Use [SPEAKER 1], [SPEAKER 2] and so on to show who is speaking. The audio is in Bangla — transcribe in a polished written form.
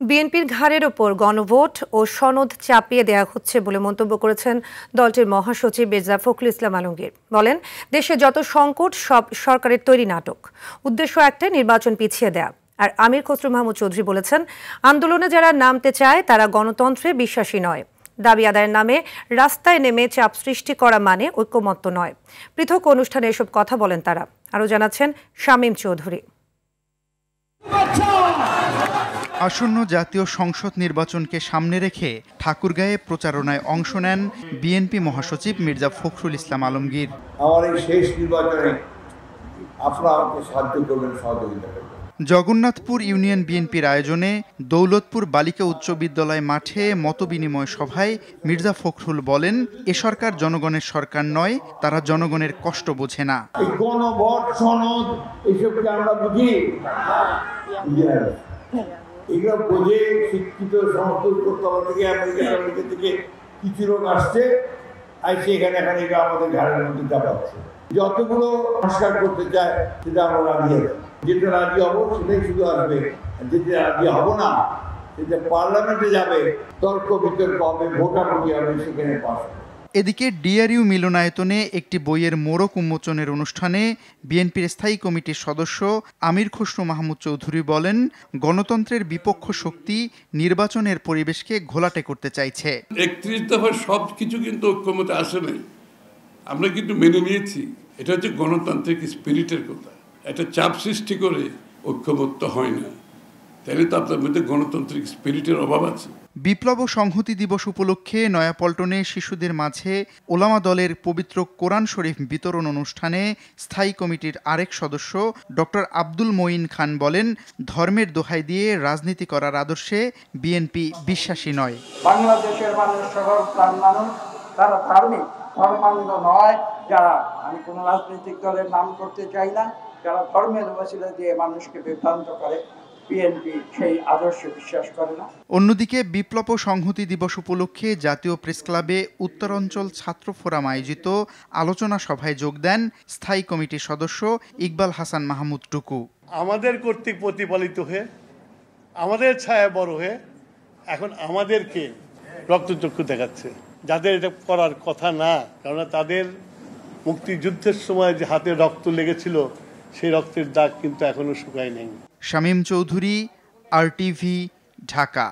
[SPEAKER 1] বিএনপির ঘাড়ের ওপর গণভোট ও সনদ চাপিয়ে দেওয়া হচ্ছে বলে মন্তব্য করেছেন দলটির মহাসচিব মির্জা ফখরুল ইসলাম আলমগীর। বলেন, দেশে যত সংকট সব সরকারের তৈরি নাটক, উদ্দেশ্য একটা নির্বাচন পিছিয়ে দেয়া। আর আমির খসরু মাহমুদ চৌধুরী বলেছেন, আন্দোলনে যারা নামতে চায় তারা গণতন্ত্রে বিশ্বাসী নয়। দাবি আদায়ের নামে রাস্তায় নেমে চাপ সৃষ্টি করা মানে ঐক্যমত্য নয়। পৃথক অনুষ্ঠানে এসব কথা বলেন তারা। আরও জানাচ্ছেন শামীম চৌধুরী।
[SPEAKER 2] আসন্ন জাতীয় সংসদ নির্বাচনকে সামনে রেখে ঠাকুরগাঁয়ে প্রচারণায় অংশ নেন বিএনপি মহাসচিব মির্জা ফখরুল ইসলাম আলমগীর।
[SPEAKER 3] আমার এই শেষ নির্বাচনে আপনারা আমাকে সাহায্য করবেন, সহযোগিতা করবেন।
[SPEAKER 2] জগন্নাথপুর ইউনিয়ন বিএনপির আয়োজনে দৌলতপুর বালিকা উচ্চ বিদ্যালয় মাঠে মতবিনিময় সভায় মির্জা ফখরুল বলেন, এ সরকার জনগণের সরকার নয়, তারা জনগণের কষ্ট বোঝে না।
[SPEAKER 3] এই গণভোট সনদ এসবকে আমরা বুঝি, এগুলো বুঝে শিক্ষিত সমস্ত কলকাতা থেকে আমেরিকা থেকে কিছু লোক আসছে, আইসে এখানে এগুলো আমাদের ঘাড়ের মধ্যে চাপাচ্ছে। যতগুলো সংস্কার করতে চায় সেটা আমরা রাজি আছি, যেটা রাজি হবো সেটাই শুধু আসবে, যেটা রাজি হবো না সেটা পার্লামেন্টে যাবে, তর্ক বিতর্ক হবে, ভোটাভুটি হবে, সেখানে পাস হবে।
[SPEAKER 2] এদিকে ডিআরইউ মিলনায়তনে একটি বইয়ের মোড়ক উন্মোচনের অনুষ্ঠানে বিএনপির স্থায়ী কমিটির সদস্য আমির খসরু মাহমুদ চৌধুরী বলেন, গণতন্ত্রের বিপক্ষ শক্তি নির্বাচনের পরিবেশকে ঘোলাটে করতে চাইছে।
[SPEAKER 4] ৩১ দফার সব কিছু কিন্তু ঐক্যমতে আসে নাই, আমরা কিন্তু মেনে নিয়েছি। এটা হচ্ছে গণতান্ত্রিক স্পিরিটের কথা। একটা চাপ সৃষ্টি করে ঐক্যমত্য হয় না, তাহলে তো আপনার মধ্যে গণতান্ত্রিক স্পিরিটের অভাব আছে।
[SPEAKER 2] বিপ্লব ও সংহতি দিবস উপলক্ষে নয়াপল্টনে শিশুদের মাঝে ওলামা দলের পবিত্র কোরআন শরীফ বিতরণ অনুষ্ঠানে স্থায়ী কমিটির আরেক সদস্য ডক্টর আব্দুল মঈন খান বলেন, ধর্মের দোহাই দিয়ে রাজনীতি করার আদর্শে বিএনপি বিশ্বাসী নয়।
[SPEAKER 5] বাংলাদেশের মানুষ সরল প্রাণ মানুষ, তারা ধার্মিক, ধর্মান্ধ নয়। যারা, আমি কোনো রাজনৈতিক দলের নাম করতে চাই না, যারা ধর্মের ওসিলা দিয়ে মানুষকে বিভ্রান্ত করে, বিএনপি সেই আদর্শে বিশ্বাস করে না।
[SPEAKER 2] অন্যদিকে বিপ্লব ও সংহতি দিবস উপলক্ষে জাতীয় প্রেসক্লাবে উত্তরাঞ্চল ছাত্র ফোরাম আয়োজিত আলোচনা সভায় যোগ দেন স্থায়ী কমিটির সদস্য ইকবাল হাসান মাহমুদ টুকু।
[SPEAKER 6] আমাদের কর্তৃক প্রতিপালিত হয়ে, আমাদের ছায়া বড় হয়ে এখন আমাদেরকে রক্তচক্ষু দেখাচ্ছে, যাদের এটা করার কথা না। কেননা তাদের মুক্তিযুদ্ধের সময় যে হাতে রক্ত লেগেছিল, সেই রক্তের দাগ কিন্তু এখনো শুকায় নেই।
[SPEAKER 2] শামীম চৌধুরী, RTV, ঢাকা।